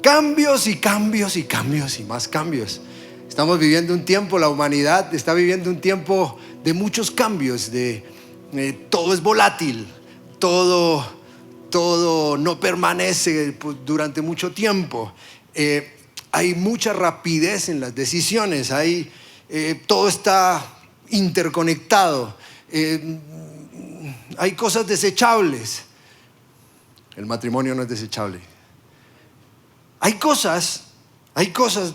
Cambios y cambios y cambios y más cambios. Estamos viviendo un tiempo, la humanidad está viviendo un tiempo de muchos cambios, todo es volátil, todo no permanece durante mucho tiempo. Hay mucha rapidez en las decisiones, todo está interconectado, hay cosas desechables. El matrimonio no es desechable. Hay cosas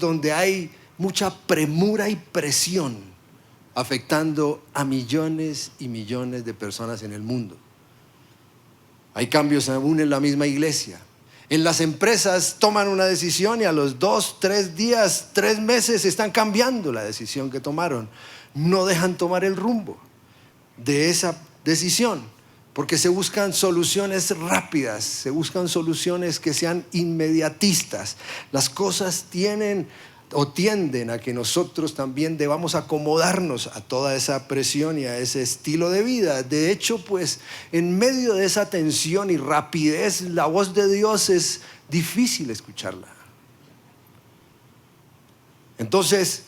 donde hay mucha premura y presión afectando a millones y millones de personas en el mundo. Hay cambios aún en la misma iglesia. En las empresas toman una decisión y a los 2, 3 días, 3 meses están cambiando la decisión que tomaron. No dejan tomar el rumbo de esa decisión porque se buscan soluciones rápidas, se buscan soluciones que sean inmediatistas. Las cosas tienden a que nosotros también debamos acomodarnos a toda esa presión y a ese estilo de vida. De hecho, pues, en medio de esa tensión y rapidez, la voz de Dios es difícil escucharla. Entonces,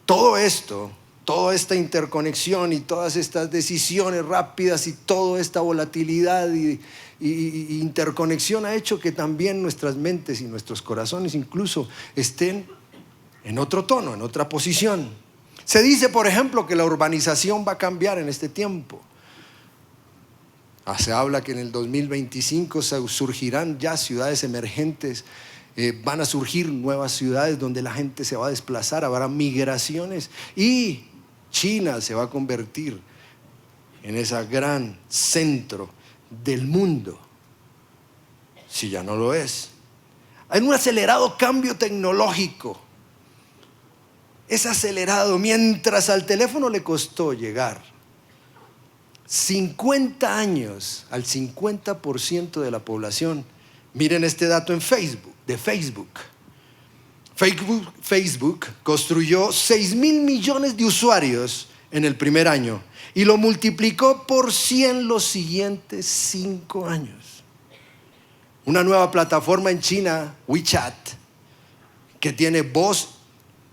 todo esto, toda esta interconexión y todas estas decisiones rápidas y toda esta volatilidad y interconexión ha hecho que también nuestras mentes y nuestros corazones incluso estén en otro tono, en otra posición. Se dice, por ejemplo, que la urbanización va a cambiar en este tiempo. Se habla que en el 2025 surgirán ya ciudades emergentes, van a surgir nuevas ciudades donde la gente se va a desplazar, habrá migraciones y China se va a convertir en ese gran centro del mundo, si ya no lo es. Hay un acelerado cambio tecnológico. Es acelerado. Mientras al teléfono le costó llegar 50 años al 50% de la población. Miren este dato de Facebook. Facebook construyó 6,000 millones de usuarios en el primer año y lo multiplicó por 100 los siguientes 5 años. Una nueva plataforma en China, WeChat, que tiene voz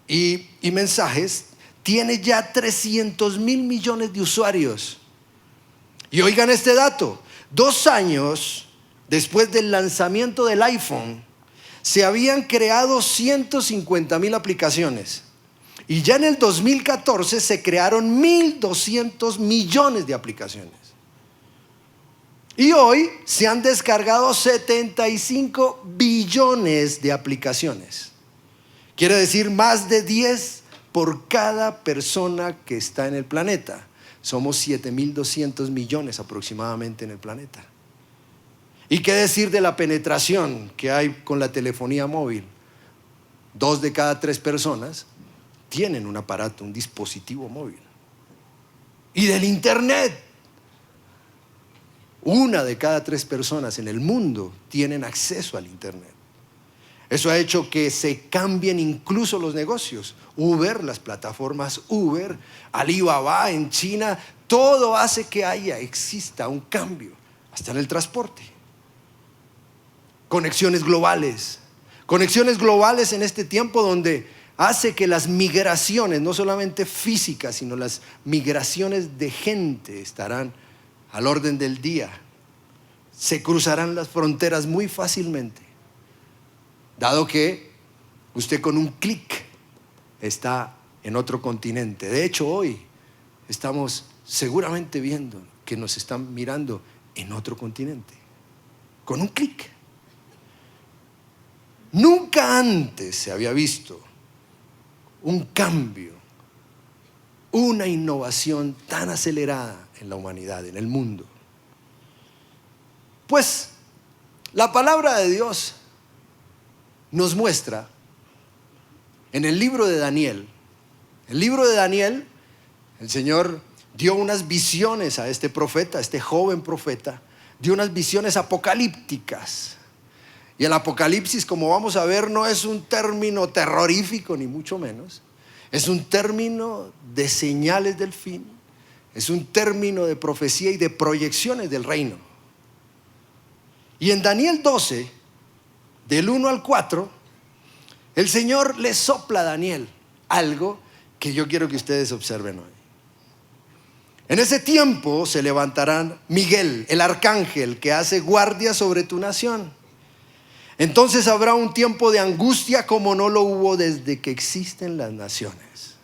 y mensajes, tiene ya 300,000 millones de usuarios. Y oigan este dato: 2 años después del lanzamiento del iPhone, se habían creado 150,000 aplicaciones. Y ya en el 2014 se crearon 1,200 millones de aplicaciones. Y hoy se han descargado 75 billones de aplicaciones. Quiere decir más de 10 por cada persona que está en el planeta. Somos 7,200 millones aproximadamente en el planeta. ¿Y qué decir de la penetración que hay con la telefonía móvil? 2 de cada 3 personas tienen un aparato, un dispositivo móvil. Y del internet. 1 de cada 3 personas en el mundo tienen acceso al internet. Eso ha hecho que se cambien incluso los negocios. Uber, las plataformas Uber, Alibaba en China, todo hace que exista un cambio, hasta en el transporte. Conexiones globales en este tiempo donde hace que las migraciones, no solamente físicas, sino las migraciones de gente estarán al orden del día. Se cruzarán las fronteras muy fácilmente, dado que usted con un clic está en otro continente. De hecho, hoy estamos seguramente viendo que nos están mirando en otro continente, con un clic. Nunca antes se había visto un cambio, una innovación tan acelerada en la humanidad, en el mundo. Pues la palabra de Dios nos muestra en el libro de Daniel. El libro de Daniel, el Señor dio unas visiones a este profeta, a este joven profeta, dio unas visiones apocalípticas. Y el apocalipsis, como vamos a ver, no es un término terrorífico, ni mucho menos. Es un término de señales del fin. Es un término de profecía y de proyecciones del reino. Y en Daniel 12, del 1 al 4, el Señor le sopla a Daniel algo que yo quiero que ustedes observen hoy. En ese tiempo se levantará Miguel, el arcángel que hace guardia sobre tu nación. Entonces habrá un tiempo de angustia como no lo hubo desde que existen las naciones.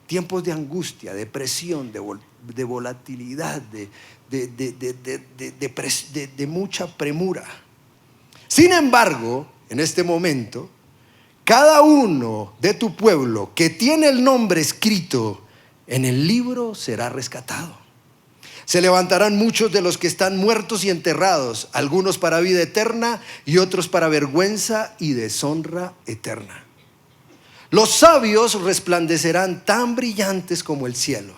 Tiempos de angustia, de presión, de volatilidad, de mucha premura. Sin embargo, en este momento, cada uno de tu pueblo que tiene el nombre escrito en el libro será rescatado. Se levantarán muchos de los que están muertos y enterrados, algunos para vida eterna y otros para vergüenza y deshonra eterna. Los sabios resplandecerán tan brillantes como el cielo.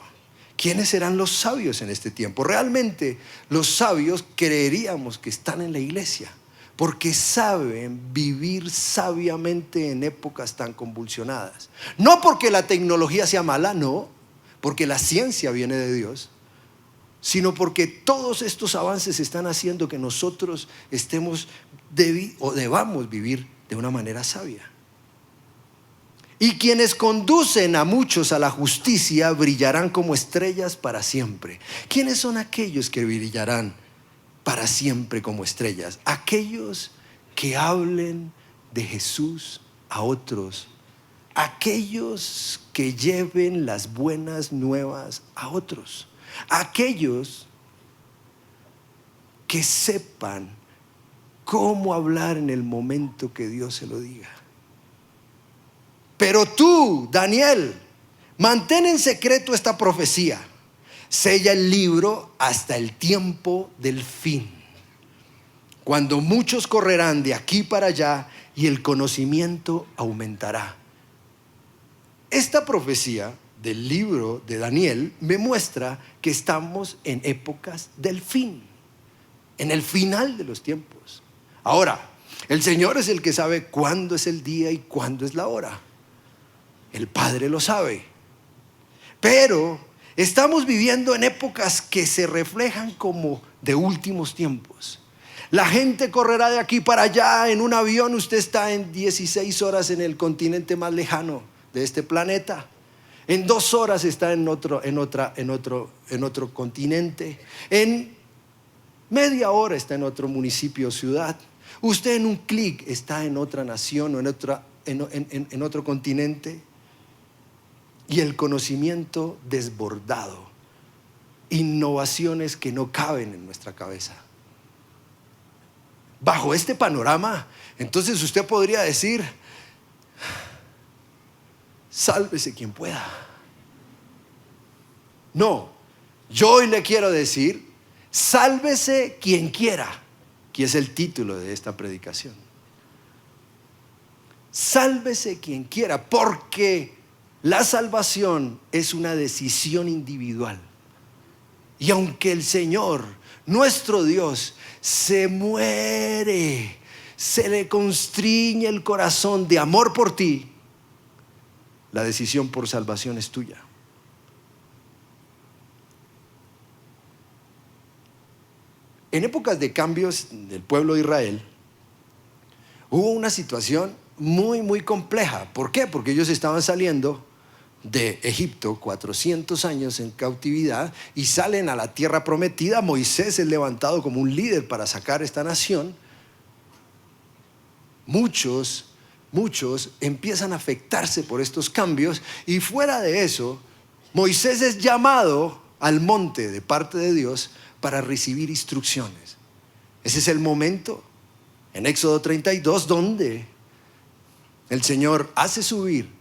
¿Quiénes serán los sabios en este tiempo? Realmente los sabios creeríamos que están en la iglesia, porque saben vivir sabiamente en épocas tan convulsionadas. No porque la tecnología sea mala, no, porque la ciencia viene de Dios, sino porque todos estos avances están haciendo que nosotros debamos vivir de una manera sabia. Y quienes conducen a muchos a la justicia brillarán como estrellas para siempre. ¿Quiénes son aquellos que brillarán para siempre como estrellas? Aquellos que hablen de Jesús a otros. Aquellos que lleven las buenas nuevas a otros. Aquellos que sepan cómo hablar en el momento que Dios se lo diga. Pero tú, Daniel, mantén en secreto esta profecía. Sella el libro hasta el tiempo del fin, cuando muchos correrán de aquí para allá y el conocimiento aumentará. Esta profecía del libro de Daniel me muestra que estamos en épocas del fin, en el final de los tiempos. Ahora, el Señor es el que sabe cuándo es el día y cuándo es la hora. El Padre lo sabe. Pero estamos viviendo en épocas que se reflejan como de últimos tiempos. La gente correrá de aquí para allá en un avión. Usted está en 16 horas en el continente más lejano de este planeta. En 2 horas está en otro continente. En media hora está en otro municipio o ciudad. Usted en un clic está en otra nación o en otro continente. Y el conocimiento desbordado. Innovaciones que no caben en nuestra cabeza. Bajo este panorama, entonces usted podría decir: sálvese quien pueda. No, yo hoy le quiero decir: sálvese quien quiera, que es el título de esta predicación. Sálvese quien quiera, porque la salvación es una decisión individual. Y aunque el Señor, nuestro Dios, se muere, se le constriñe el corazón de amor por ti, la decisión por salvación es tuya. En épocas de cambios del pueblo de Israel, hubo una situación muy, muy compleja. ¿Por qué? Porque ellos estaban saliendo de Egipto, 400 años en cautividad, y salen a la tierra prometida. Moisés es levantado como un líder para sacar esta nación. Muchos empiezan a afectarse por estos cambios, y fuera de eso, Moisés es llamado al monte de parte de Dios para recibir instrucciones. Ese es el momento en Éxodo 32 donde el Señor hace subir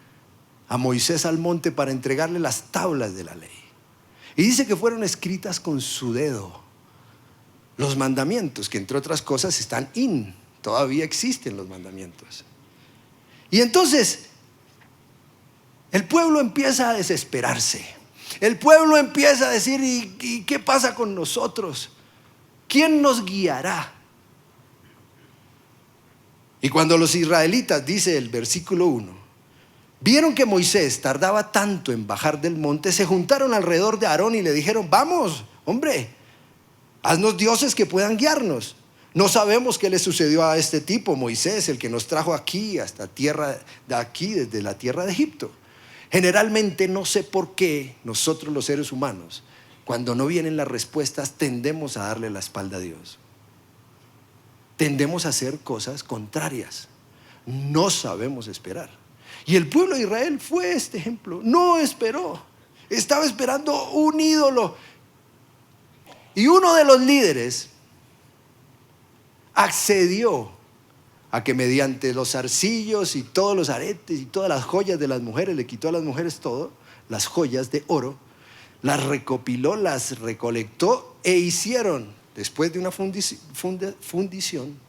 a Moisés al monte para entregarle las tablas de la ley. Y dice que fueron escritas con su dedo los mandamientos, que entre otras cosas están todavía existen los mandamientos. Y entonces el pueblo empieza a desesperarse. El pueblo empieza a decir: ¿y qué pasa con nosotros? ¿Quién nos guiará? Y cuando los israelitas, dice el versículo 1, vieron que Moisés tardaba tanto en bajar del monte, se juntaron alrededor de Aarón y le dijeron: vamos, hombre, haznos dioses que puedan guiarnos. No sabemos qué le sucedió a este tipo, Moisés, el que nos trajo aquí, hasta tierra de aquí, desde la tierra de Egipto. Generalmente no sé por qué nosotros los seres humanos, cuando no vienen las respuestas, tendemos a darle la espalda a Dios. Tendemos a hacer cosas contrarias. No sabemos esperar. Y el pueblo de Israel fue este ejemplo. No esperó. Estaba esperando un ídolo. Y uno de los líderes accedió a que mediante los zarcillos y todos los aretes y todas las joyas de las mujeres, le quitó a las mujeres todo, las joyas de oro, las recopiló, las recolectó e hicieron, después de una fundición,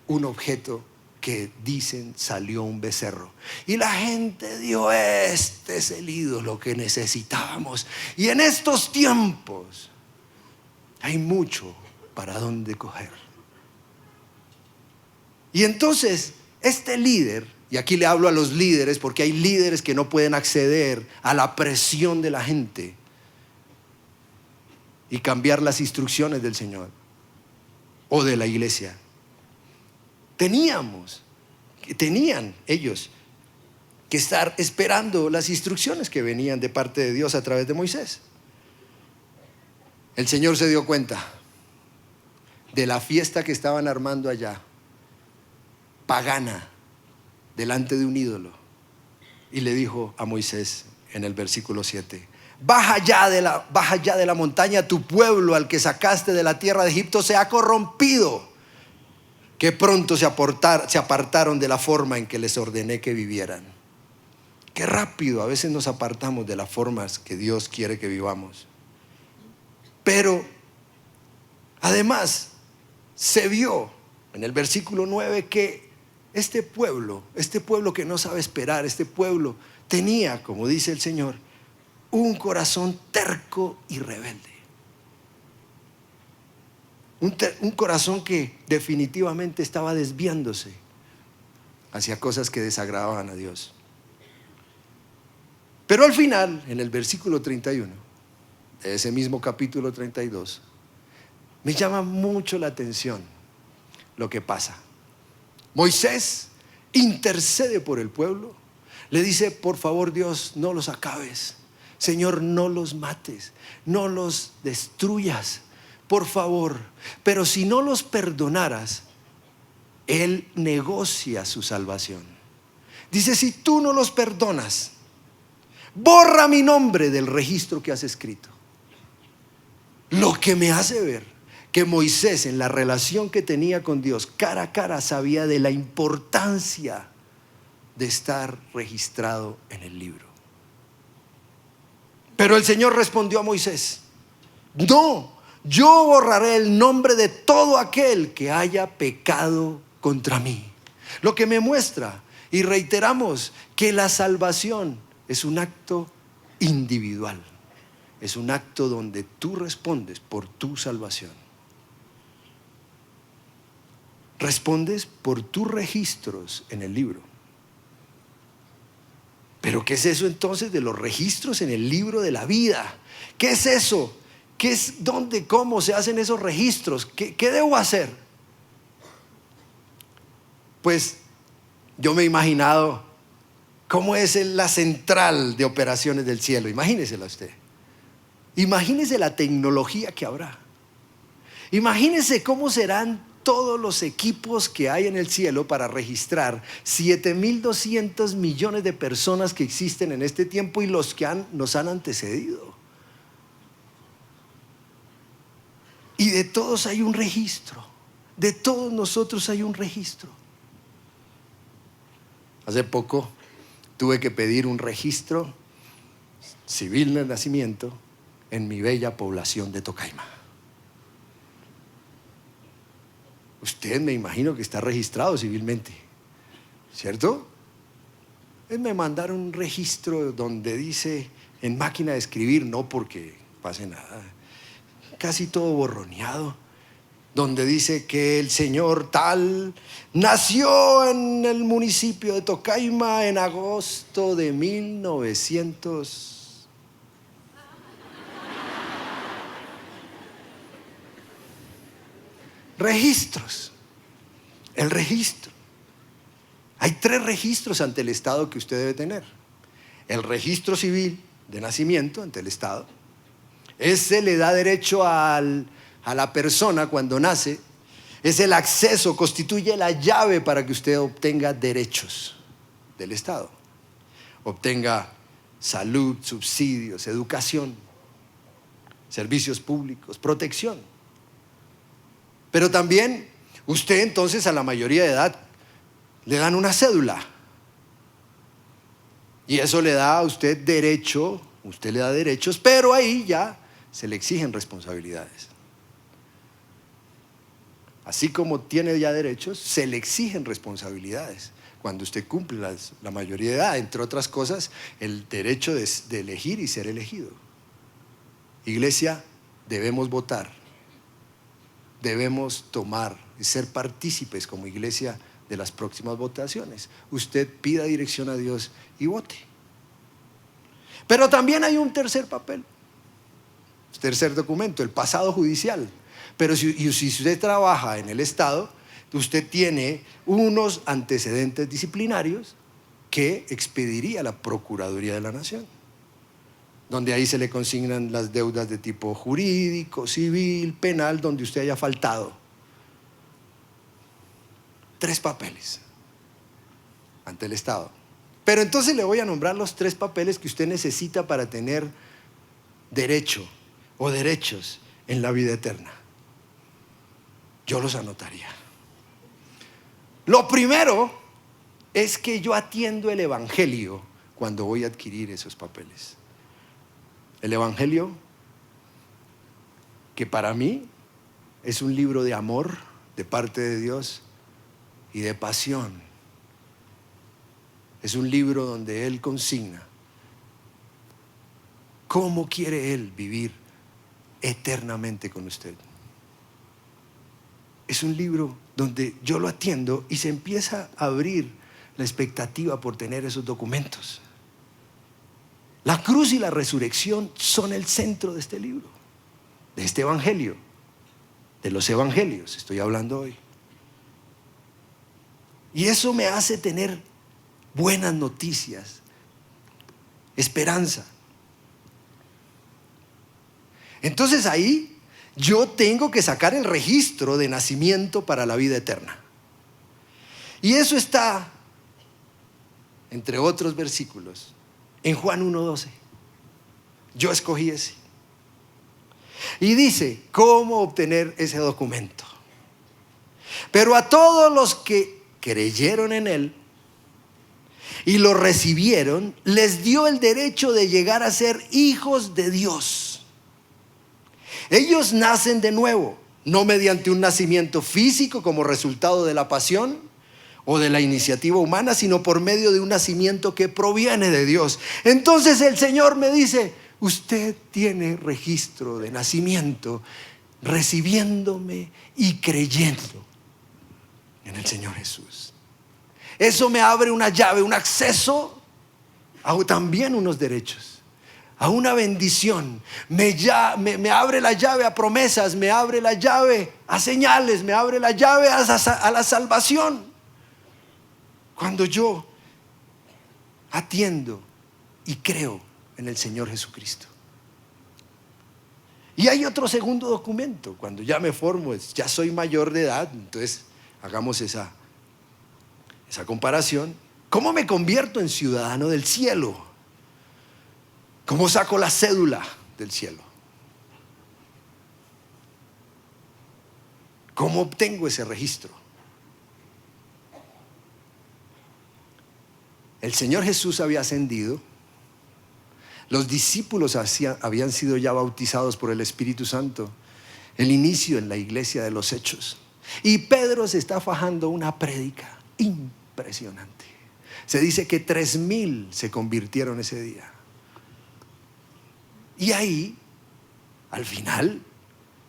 un objeto que dicen salió un becerro. Y la gente dijo, este es el ídolo que necesitábamos. Y en estos tiempos hay mucho para dónde coger. Y entonces este líder, y aquí le hablo a los líderes porque hay líderes que no pueden acceder a la presión de la gente y cambiar las instrucciones del Señor o de la iglesia. Tenían ellos que estar esperando las instrucciones que venían de parte de Dios a través de Moisés. El Señor se dio cuenta de la fiesta que estaban armando allá, pagana, delante de un ídolo, y le dijo a Moisés en el versículo 7: baja ya de la montaña, tu pueblo al que sacaste de la tierra de Egipto se ha corrompido, que pronto se apartaron de la forma en que les ordené que vivieran. Qué rápido a veces nos apartamos de las formas que Dios quiere que vivamos. Pero además se vio en el versículo 9 que este pueblo que no sabe esperar, este pueblo tenía, como dice el Señor, un corazón terco y rebelde. Un corazón que definitivamente estaba desviándose hacia cosas que desagradaban a Dios. Pero al final, en el versículo 31 de ese mismo capítulo 32, me llama mucho la atención lo que pasa. Moisés intercede por el pueblo, le dice: por favor, Dios, no los acabes. Señor, no los mates, no los destruyas, por favor. Pero si no los perdonaras, Él negocia su salvación. Dice: si tú no los perdonas, borra mi nombre del registro que has escrito. Lo que me hace ver que Moisés, en la relación que tenía con Dios cara a cara, sabía de la importancia de estar registrado en el libro. Pero el Señor respondió a Moisés: no, yo borraré el nombre de todo aquel que haya pecado contra mí. Lo que me muestra, y reiteramos, que la salvación es un acto individual. Es un acto donde tú respondes por tu salvación. Respondes por tus registros en el libro. ¿Pero qué es eso entonces de los registros en el libro de la vida? ¿Qué es eso? ¿Qué es, dónde, cómo se hacen esos registros? ¿Qué debo hacer? Pues yo me he imaginado cómo es la central de operaciones del cielo. Imagínesela usted. Imagínese la tecnología que habrá. Imagínese cómo serán todos los equipos que hay en el cielo para registrar 7.200 millones de personas que existen en este tiempo y los que nos han antecedido. Y de todos hay un registro. De todos nosotros hay un registro. Hace poco tuve que pedir un registro civil de nacimiento en mi bella población de Tocaima. Usted, me imagino que está registrado civilmente, ¿cierto? Me mandaron un registro donde dice en máquina de escribir, no porque pase nada, casi todo borroneado, donde dice que el señor tal nació en el municipio de Tocaima en agosto de 1900. registros. El registro. Hay 3 registros ante el Estado que usted debe tener. El registro civil de nacimiento ante el Estado. Ese le da derecho a la persona cuando nace. Es el acceso, constituye la llave para que usted obtenga derechos del Estado. Obtenga salud, subsidios, educación, servicios públicos, protección. Pero también usted entonces a la mayoría de edad le dan una cédula. Y eso le da a usted derecho, usted le da derechos, pero ahí ya se le exigen responsabilidades. Así como tiene ya derechos, se le exigen responsabilidades. Cuando usted cumple la mayoría de edad, entre otras cosas, el derecho de elegir y ser elegido. Iglesia, debemos votar, debemos tomar y ser partícipes como iglesia de las próximas votaciones. Usted pida dirección a Dios y vote. Pero también hay un tercer papel, tercer documento, el pasado judicial. Pero si usted trabaja en el Estado, usted tiene unos antecedentes disciplinarios que expediría la Procuraduría de la Nación, donde ahí se le consignan las deudas de tipo jurídico, civil, penal, donde usted haya faltado. 3 papeles ante el Estado. Pero entonces le voy a nombrar los 3 papeles que usted necesita para tener derecho o derechos en la vida eterna. Yo los anotaría. Lo primero es que yo atiendo el Evangelio cuando voy a adquirir esos papeles. El Evangelio, que para mí es un libro de amor de parte de Dios y de pasión. Es un libro donde Él consigna cómo quiere Él vivir eternamente con usted. Es un libro donde yo lo atiendo y se empieza a abrir la expectativa por tener esos documentos. La cruz y la resurrección son el centro de este libro, de este evangelio, de los evangelios, estoy hablando hoy. Y eso me hace tener buenas noticias, esperanza. Entonces ahí yo tengo que sacar el registro de nacimiento para la vida eterna. Y eso está, entre otros versículos, en Juan 1:12. Yo escogí ese. Y dice, ¿cómo obtener ese documento? Pero a todos los que creyeron en Él y lo recibieron, les dio el derecho de llegar a ser hijos de Dios. Ellos nacen de nuevo, no mediante un nacimiento físico como resultado de la pasión o de la iniciativa humana, sino por medio de un nacimiento que proviene de Dios. Entonces el Señor me dice, usted tiene registro de nacimiento recibiéndome y creyendo en el Señor Jesús. Eso me abre una llave, un acceso a también unos derechos, a una bendición. Me abre la llave a promesas, me abre la llave a señales, me abre la llave a la salvación. Cuando yo atiendo y creo en el Señor Jesucristo. Y hay otro segundo documento, cuando ya me formo, ya soy mayor de edad, entonces hagamos esa comparación. ¿Cómo me convierto en ciudadano del cielo? ¿Cómo saco la cédula del cielo? ¿Cómo obtengo ese registro? El Señor Jesús había ascendido. Los discípulos habían sido ya bautizados por el Espíritu Santo. El inicio en la iglesia de los Hechos. Y Pedro se está fajando una prédica impresionante. Se dice que 3,000 se convirtieron ese día. Y ahí, al final,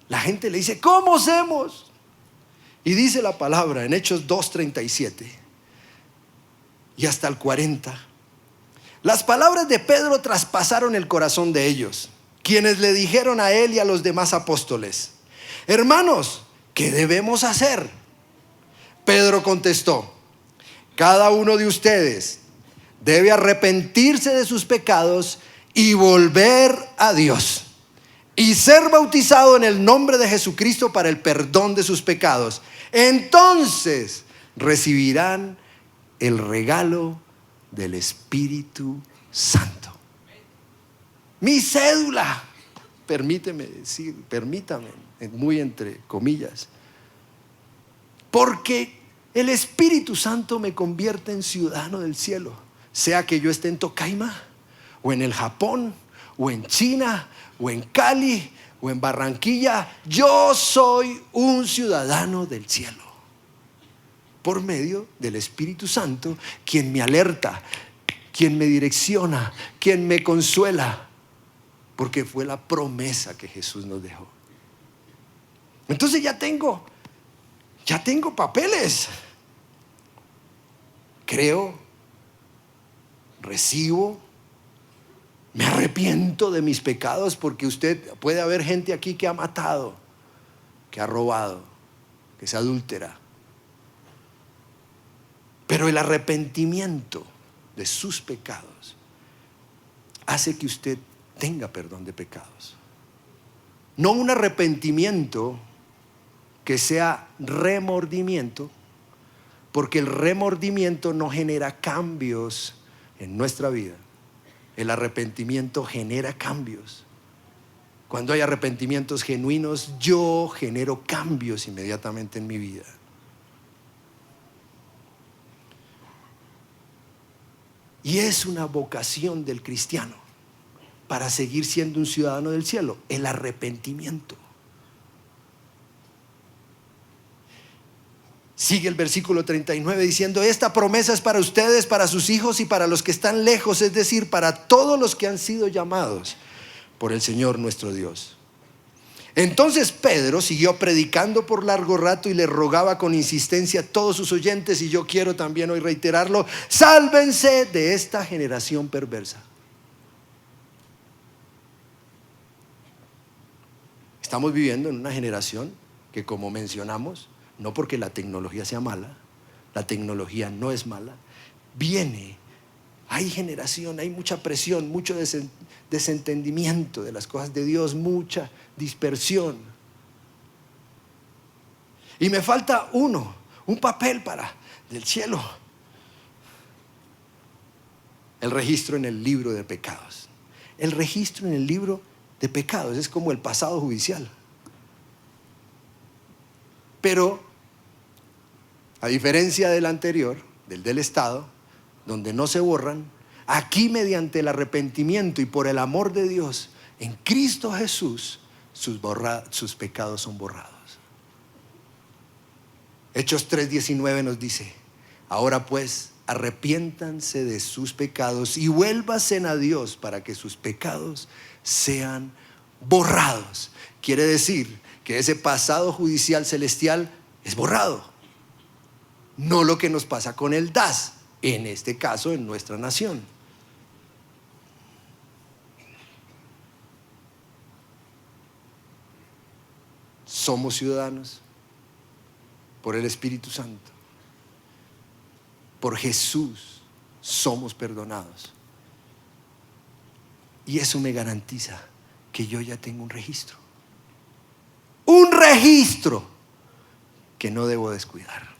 la gente le dice, ¿cómo hacemos? Y dice la palabra en Hechos 2:37 y hasta el 40. Las palabras de Pedro traspasaron el corazón de ellos, quienes le dijeron a él y a los demás apóstoles, hermanos, ¿qué debemos hacer? Pedro contestó: cada uno de ustedes debe arrepentirse de sus pecados y volver a Dios y ser bautizado en el nombre de Jesucristo para el perdón de sus pecados. Entonces recibirán el regalo del Espíritu Santo. Mi cédula, permítame, muy entre comillas, porque el Espíritu Santo me convierte en ciudadano del cielo, sea que yo esté en Tocaima, o en el Japón, o en China, o en Cali, o en Barranquilla. Yo soy un ciudadano del cielo, por medio del Espíritu Santo, quien me alerta, quien me direcciona, quien me consuela, porque fue la promesa que Jesús nos dejó. Entonces ya tengo papeles. Creo, recibo, me arrepiento de mis pecados, porque puede haber gente aquí que ha matado, que ha robado, que es adúltera. Pero el arrepentimiento de sus pecados hace que usted tenga perdón de pecados. No un arrepentimiento que sea remordimiento, porque el remordimiento no genera cambios en nuestra vida. El arrepentimiento genera cambios. Cuando hay arrepentimientos genuinos, yo genero cambios inmediatamente en mi vida. Y es una vocación del cristiano para seguir siendo un ciudadano del cielo, el arrepentimiento. Sigue el versículo 39 diciendo: esta promesa es para ustedes, para sus hijos y para los que están lejos, es decir, para todos los que han sido llamados por el Señor nuestro Dios. Entonces Pedro siguió predicando por largo rato y le rogaba con insistencia a todos sus oyentes, y yo quiero también hoy reiterarlo: sálvense de esta generación perversa. Estamos viviendo en una generación que, como mencionamos, no porque la tecnología sea mala, la tecnología no es mala, hay generación, hay mucha presión, mucho desentendimiento de las cosas de Dios, mucha dispersión. Y me falta un papel del cielo: el registro en el libro de pecados. El registro en el libro de pecados es como el pasado judicial. Pero a diferencia del anterior, del Estado, donde no se borran, aquí mediante el arrepentimiento y por el amor de Dios en Cristo Jesús, sus pecados son borrados. Hechos 3:19 nos dice: ahora pues, arrepiéntanse de sus pecados y vuélvanse a Dios para que sus pecados sean borrados. Quiere decir que ese pasado judicial celestial es borrado. No lo que nos pasa con el DAS, en este caso en nuestra nación. Somos ciudadanos por el Espíritu Santo. Por Jesús somos perdonados. Y eso me garantiza que yo ya tengo un registro. Un registro que no debo descuidar.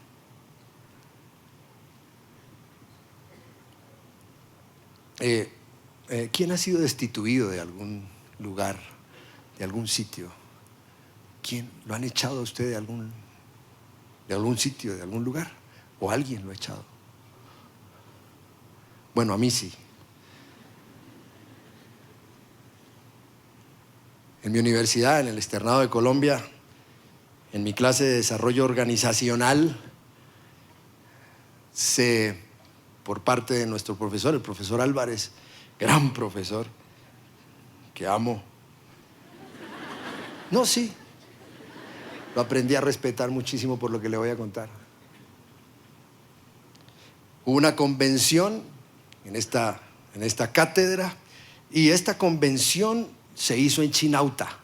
¿Quién ha sido destituido de algún lugar, de algún sitio? ¿Quién lo han echado a usted de algún sitio, de algún lugar? ¿O alguien lo ha echado? Bueno, a mí sí. En mi universidad, en el Externado de Colombia, en mi clase de desarrollo organizacional, por parte de nuestro profesor, el profesor Álvarez, gran profesor, que amo. No, sí, lo aprendí a respetar muchísimo por lo que le voy a contar. Hubo una convención en esta cátedra, y esta convención se hizo en Chinauta.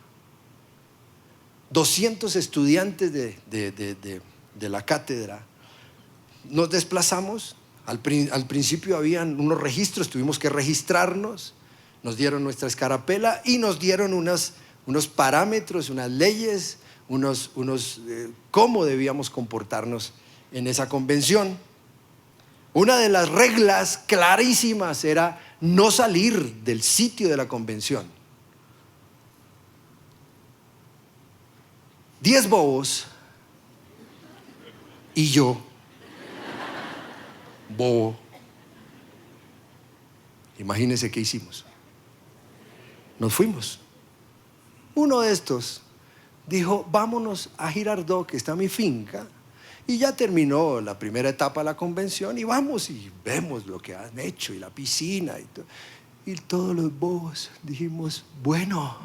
200 estudiantes de la cátedra, nos desplazamos. Al principio habían unos registros, tuvimos que registrarnos, nos dieron nuestra escarapela y nos dieron unos parámetros, unas leyes, cómo debíamos comportarnos en esa convención. Una de las reglas clarísimas era no salir del sitio de la convención. 10 bobos y yo, bobo. Imagínense qué hicimos. Nos fuimos. Uno de estos dijo: vámonos a Girardot, que está mi finca, y ya terminó la primera etapa de la convención, y vamos y vemos lo que han hecho y la piscina y todos los bobos dijimos: bueno,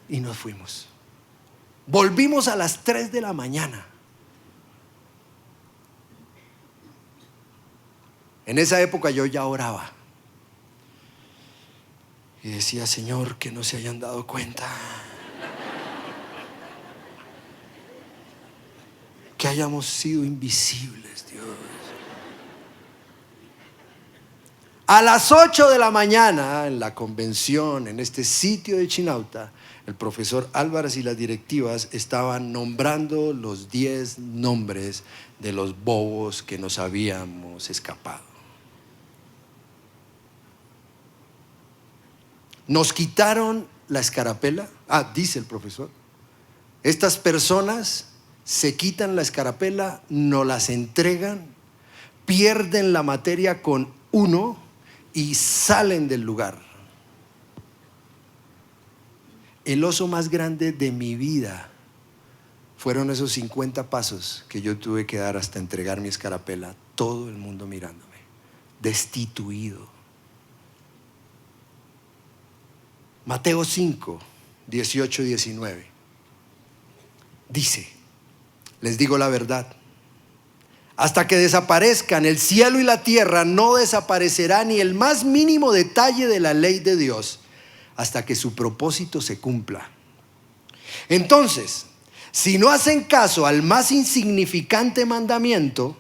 y nos fuimos. Volvimos a las 3 de la mañana. En esa época yo ya oraba y decía: Señor, que no se hayan dado cuenta, que hayamos sido invisibles, Dios. A las 8 de la mañana, en la convención, en este sitio de Chinauta, el profesor Álvarez y las directivas estaban nombrando los 10 nombres de los bobos que nos habíamos escapado. Nos quitaron la escarapela. Dice el profesor: estas personas se quitan la escarapela, nos las entregan, pierden la materia con 1 y salen del lugar. El oso más grande de mi vida fueron esos 50 pasos que yo tuve que dar hasta entregar mi escarapela, todo el mundo mirándome, destituido. Mateo 5, 18 y 19 dice: les digo la verdad, hasta que desaparezcan el cielo y la tierra, no desaparecerá ni el más mínimo detalle de la ley de Dios, hasta que su propósito se cumpla. Entonces, si no hacen caso al más insignificante mandamiento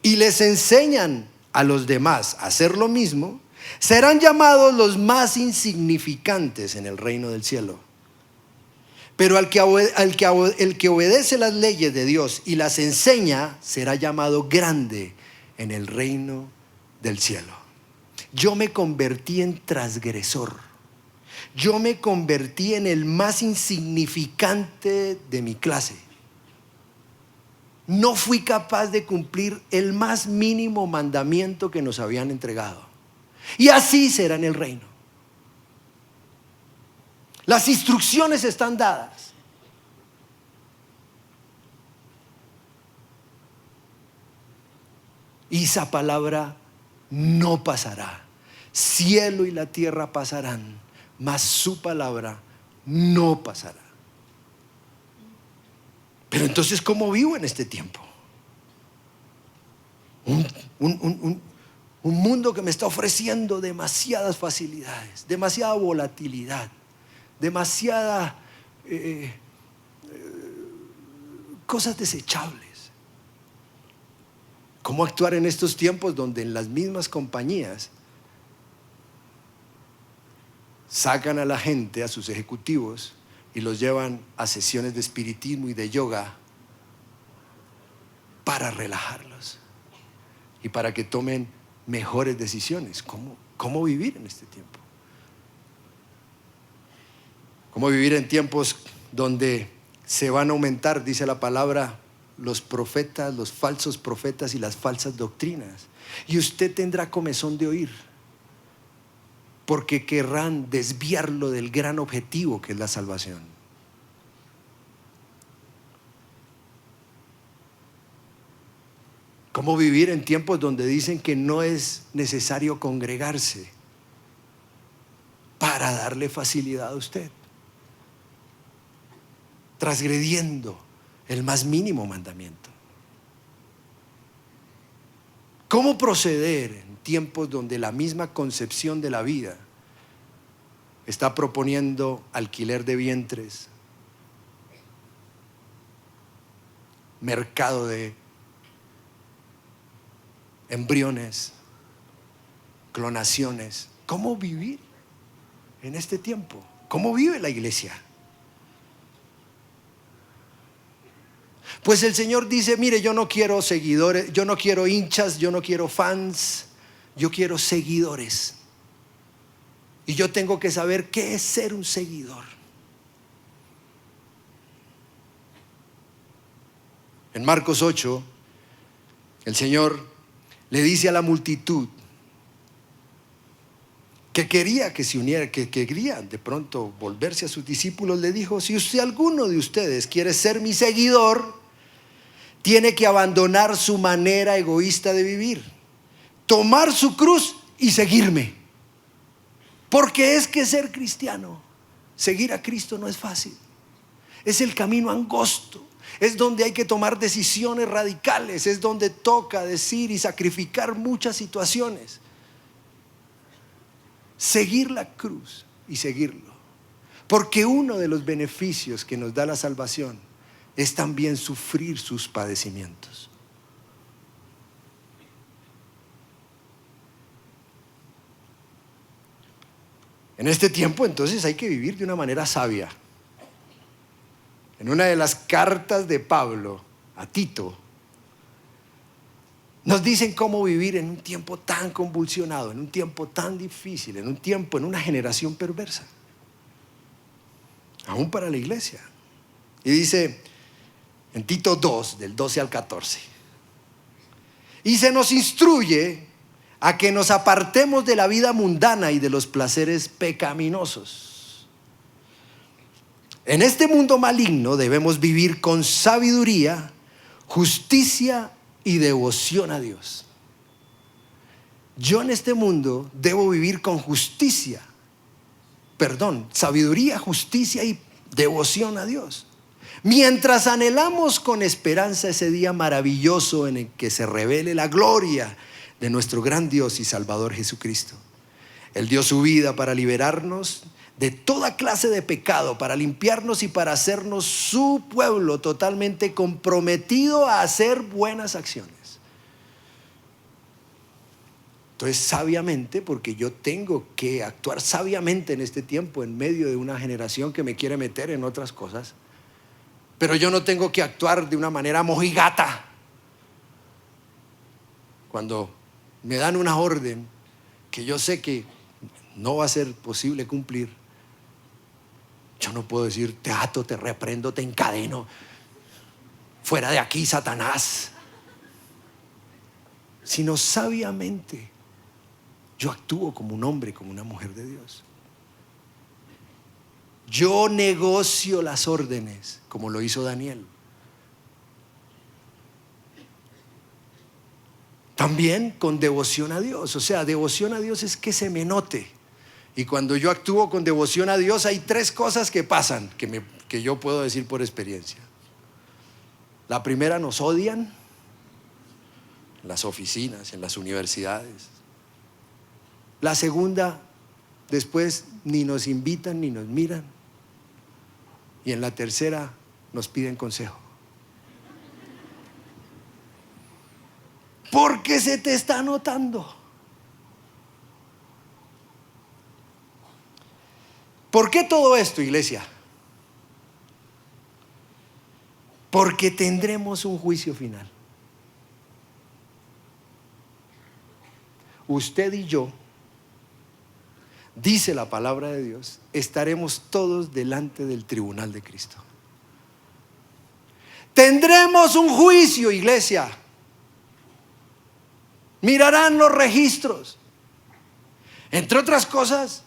y les enseñan a los demás a hacer lo mismo, serán llamados los más insignificantes en el reino del cielo. Pero el que obedece las leyes de Dios y las enseña será llamado grande en el reino del cielo. Yo me convertí en transgresor. Yo me convertí en el más insignificante de mi clase. No fui capaz de cumplir el más mínimo mandamiento que nos habían entregado. Y así será en el reino. Las instrucciones están dadas. Y esa palabra no pasará. Cielo y la tierra pasarán, mas su palabra no pasará. Pero entonces, ¿cómo vivo en este tiempo? Un mundo que me está ofreciendo demasiadas facilidades, demasiada volatilidad, demasiada cosas desechables. ¿Cómo actuar en estos tiempos donde en las mismas compañías sacan a la gente, a sus ejecutivos, y los llevan a sesiones de espiritismo y de yoga para relajarlos y para que tomen mejores decisiones? ¿Cómo vivir en este tiempo? ¿Cómo vivir en tiempos donde se van a aumentar, dice la palabra, los profetas, los falsos profetas y las falsas doctrinas? Y usted tendrá comezón de oír, porque querrán desviarlo del gran objetivo que es la salvación. ¿Cómo vivir en tiempos donde dicen que no es necesario congregarse para darle facilidad a usted? Transgrediendo el más mínimo mandamiento. ¿Cómo proceder en tiempos donde la misma concepción de la vida está proponiendo alquiler de vientres, mercado de embriones, clonaciones. ¿Cómo vivir en este tiempo? ¿Cómo vive la iglesia? Pues el Señor dice, mire, yo no quiero seguidores, yo no quiero hinchas, yo no quiero fans, yo quiero seguidores. Y yo tengo que saber qué es ser un seguidor. En Marcos 8, el Señor le dice a la multitud que quería que se uniera, que quería de pronto volverse a sus discípulos, le dijo, si alguno de ustedes quiere ser mi seguidor, tiene que abandonar su manera egoísta de vivir, tomar su cruz y seguirme. Porque es que ser cristiano, seguir a Cristo no es fácil. Es el camino angosto. Es donde hay que tomar decisiones radicales. Es donde toca decir y sacrificar muchas situaciones. Seguir la cruz y seguirlo. Porque uno de los beneficios que nos da la salvación es también sufrir sus padecimientos. En este tiempo entonces hay que vivir de una manera sabia. En una de las cartas de Pablo a Tito, nos dicen cómo vivir en un tiempo tan convulsionado, en un tiempo tan difícil, en una generación perversa, aún para la iglesia. Y dice en Tito 2, del 12 al 14, y se nos instruye a que nos apartemos de la vida mundana y de los placeres pecaminosos. En este mundo maligno debemos vivir con sabiduría, justicia y devoción a Dios. Yo en este mundo debo vivir con sabiduría, justicia y devoción a Dios. Mientras anhelamos con esperanza ese día maravilloso en el que se revele la gloria de nuestro gran Dios y Salvador Jesucristo. Él dio su vida para liberarnos de toda clase de pecado, para limpiarnos y para hacernos su pueblo totalmente comprometido a hacer buenas acciones. Entonces, sabiamente, porque yo tengo que actuar sabiamente en este tiempo, en medio de una generación que me quiere meter en otras cosas, pero yo no tengo que actuar de una manera mojigata. Cuando me dan una orden que yo sé que no va a ser posible cumplir, yo no puedo decir, te ato, te reprendo, te encadeno, fuera de aquí, Satanás. Sino sabiamente yo actúo como un hombre, como una mujer de Dios. Yo negocio las órdenes, como lo hizo Daniel. También con devoción a Dios. O sea, devoción a Dios es que se me note. Y cuando yo actúo con devoción a Dios, hay tres cosas que pasan, que yo puedo decir por experiencia. La primera, nos odian en las oficinas, en las universidades. La segunda, después ni nos invitan ni nos miran. Y en la tercera, nos piden consejo. Porque se te está notando. ¿Por qué todo esto, iglesia? Porque tendremos un juicio final. Usted y yo, dice la palabra de Dios, estaremos todos delante del tribunal de Cristo. Tendremos un juicio, iglesia. Mirarán los registros. Entre otras cosas,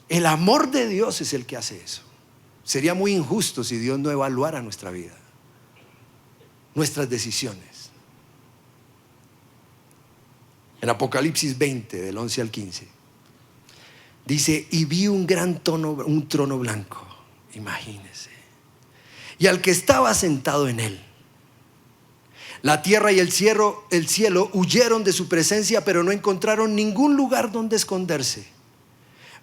el amor de Dios es el que hace eso. Sería muy injusto si Dios no evaluara nuestra vida, nuestras decisiones. En Apocalipsis 20, del 11 al 15, dice, y vi un trono blanco, imagínense, y al que estaba sentado en él. La tierra y el cielo huyeron de su presencia, pero no encontraron ningún lugar donde esconderse.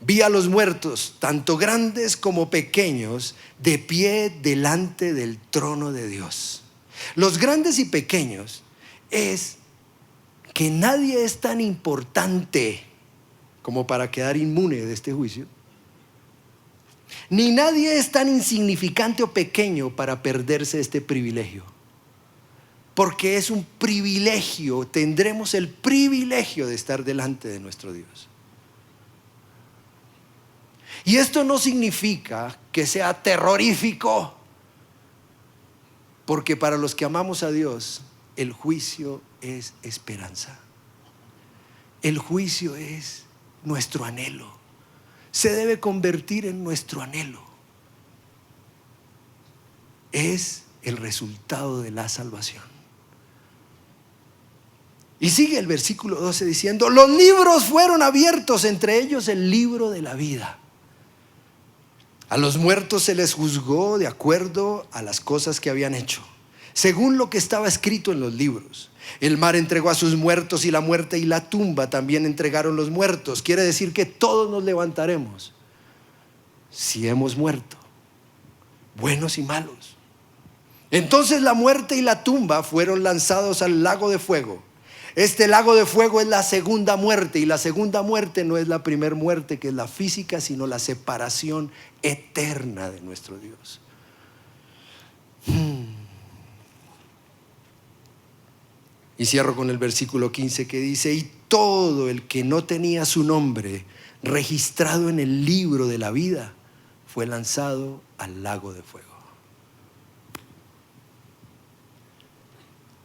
Vi a los muertos, tanto grandes como pequeños, de pie delante del trono de Dios. Los grandes y pequeños es que nadie es tan importante como para quedar inmune de este juicio, ni nadie es tan insignificante o pequeño para perderse este privilegio. Porque es un privilegio, tendremos el privilegio de estar delante de nuestro Dios. Y esto no significa que sea terrorífico, porque para los que amamos a Dios, el juicio es esperanza. El juicio es nuestro anhelo. Se debe convertir en nuestro anhelo. Es el resultado de la salvación. Y sigue el versículo 12 diciendo: los libros fueron abiertos, entre ellos el libro de la vida. A los muertos se les juzgó de acuerdo a las cosas que habían hecho, según lo que estaba escrito en los libros. El mar entregó a sus muertos, y la muerte y la tumba también entregaron los muertos. Quiere decir que todos nos levantaremos si hemos muerto, buenos y malos. Entonces la muerte y la tumba fueron lanzados al lago de fuego. Este lago de fuego es la segunda muerte, y la segunda muerte no es la primera muerte, que es la física, sino la separación eterna de nuestro Dios. Y cierro con el versículo 15 que dice: y todo el que no tenía su nombre registrado en el libro de la vida fue lanzado al lago de fuego.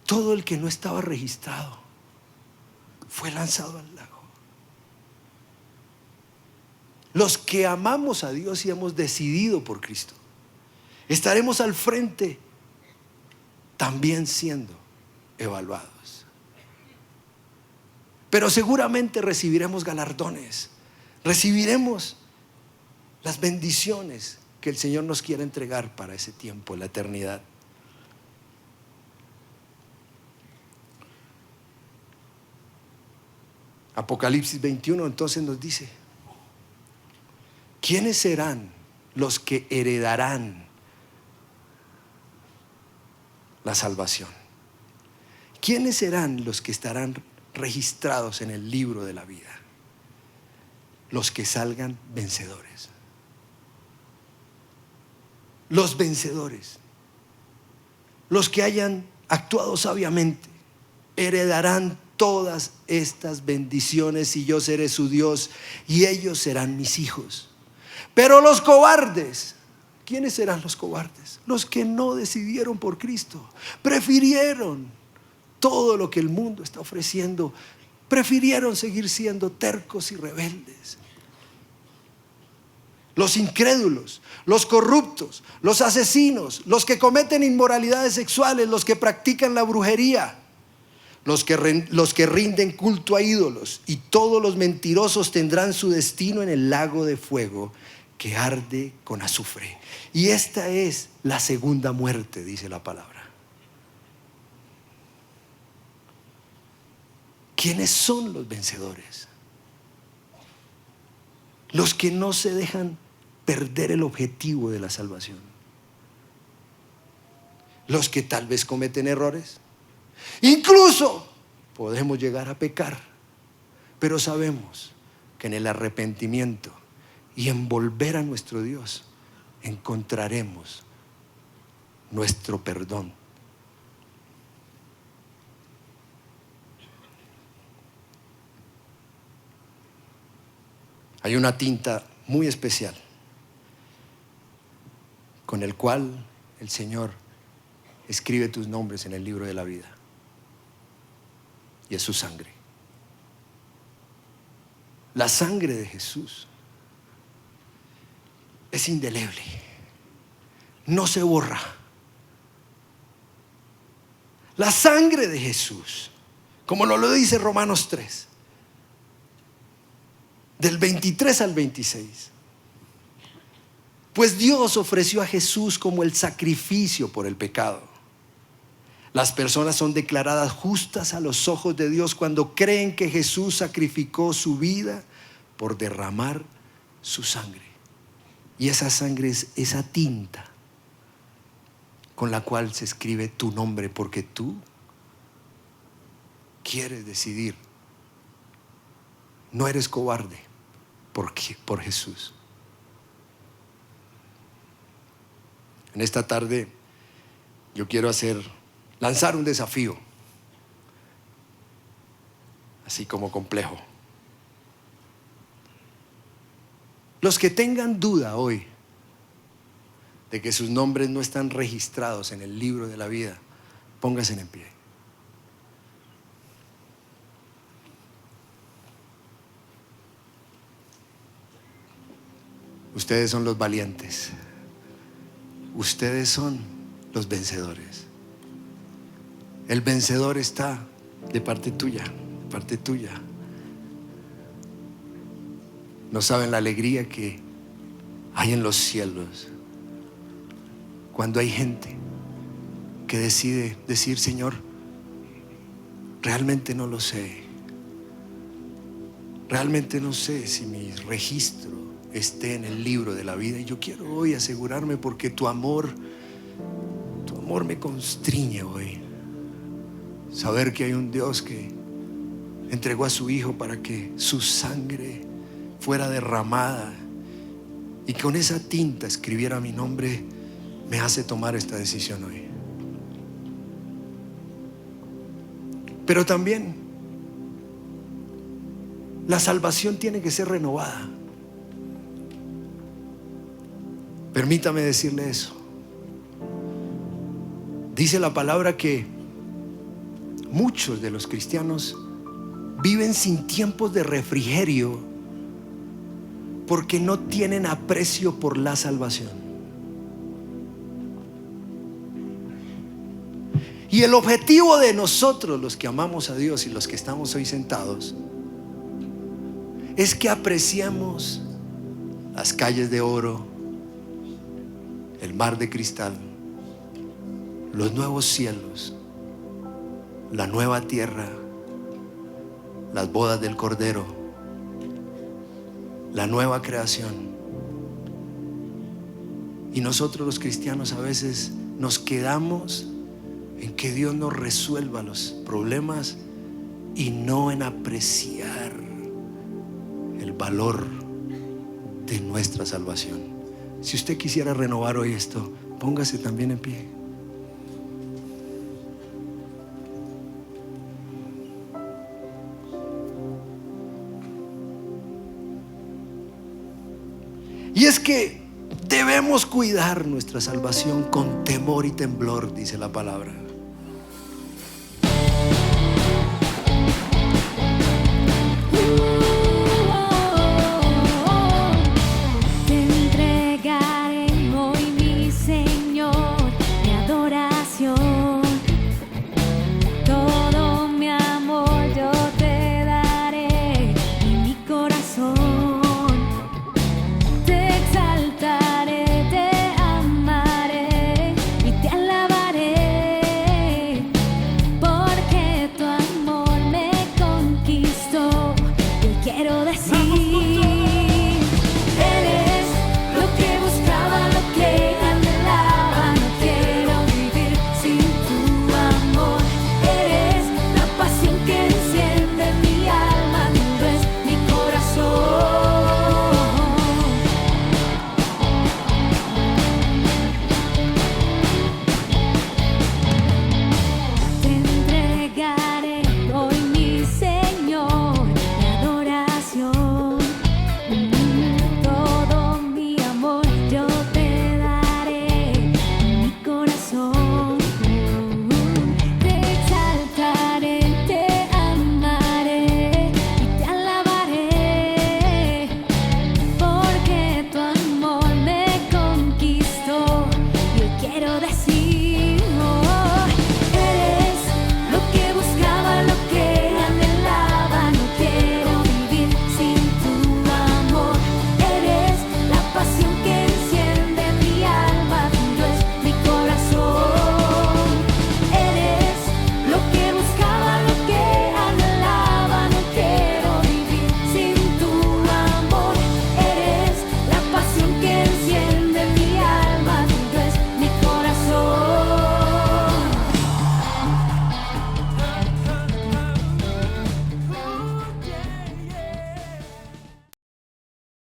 Todo el que no estaba registrado fue lanzado al lago. Los que amamos a Dios y hemos decidido por Cristo, estaremos al frente también siendo evaluados. Pero seguramente recibiremos galardones, recibiremos las bendiciones que el Señor nos quiere entregar para ese tiempo, la eternidad. Apocalipsis 21 entonces nos dice: ¿quiénes serán los que heredarán la salvación? ¿Quiénes serán los que estarán registrados en el libro de la vida? Los que salgan vencedores. Los vencedores, los que hayan actuado sabiamente, heredarán todas estas bendiciones, y yo seré su Dios y ellos serán mis hijos. Pero los cobardes, ¿quiénes serán los cobardes? Los que no decidieron por Cristo, prefirieron todo lo que el mundo está ofreciendo, prefirieron seguir siendo tercos y rebeldes. Los incrédulos, los corruptos, los asesinos, los que cometen inmoralidades sexuales, los que practican la brujería, los que rinden culto a ídolos, y todos los mentirosos tendrán su destino en el lago de fuego que arde con azufre. Y esta es la segunda muerte, dice la palabra. ¿Quiénes son los vencedores? Los que no se dejan perder el objetivo de la salvación. Los que tal vez cometen errores. Incluso podemos llegar a pecar, pero sabemos que en el arrepentimiento y en volver a nuestro Dios encontraremos nuestro perdón. Hay una tinta muy especial con el cual el Señor escribe tus nombres en el libro de la vida, y es su sangre. La sangre de Jesús es indeleble, no se borra. La sangre de Jesús, como nos lo dice Romanos 3, del 23 al 26. Pues Dios ofreció a Jesús como el sacrificio por el pecado. Las personas son declaradas justas a los ojos de Dios cuando creen que Jesús sacrificó su vida por derramar su sangre. Y esa sangre es esa tinta con la cual se escribe tu nombre, porque tú quieres decidir. No eres cobarde por Jesús. En esta tarde yo quiero lanzar un desafío, así como complejo. Los que tengan duda hoy de que sus nombres no están registrados en el libro de la vida, pónganse en pie. Ustedes son los valientes. Ustedes son los vencedores. El vencedor está de parte tuya, de parte tuya. No saben la alegría que hay en los cielos cuando hay gente que decide decir: Señor, realmente no lo sé. Realmente no sé si mi registro esté en el libro de la vida, y yo quiero hoy asegurarme, porque tu amor me constriñe hoy. Saber que hay un Dios que entregó a su Hijo para que su sangre fuera derramada y con esa tinta escribiera mi nombre, me hace tomar esta decisión hoy. Pero también la salvación tiene que ser renovada. Permítame decirle eso. Dice la palabra que muchos de los cristianos viven sin tiempos de refrigerio porque no tienen aprecio por la salvación. Y el objetivo de nosotros, los que amamos a Dios y los que estamos hoy sentados, es que apreciemos las calles de oro, el mar de cristal, los nuevos cielos, la nueva tierra, las bodas del Cordero, la nueva creación. Y nosotros los cristianos a veces nos quedamos en que Dios nos resuelva los problemas y no en apreciar el valor de nuestra salvación. Si usted quisiera renovar hoy esto, póngase también en pie. Y es que debemos cuidar nuestra salvación con temor y temblor, dice la palabra.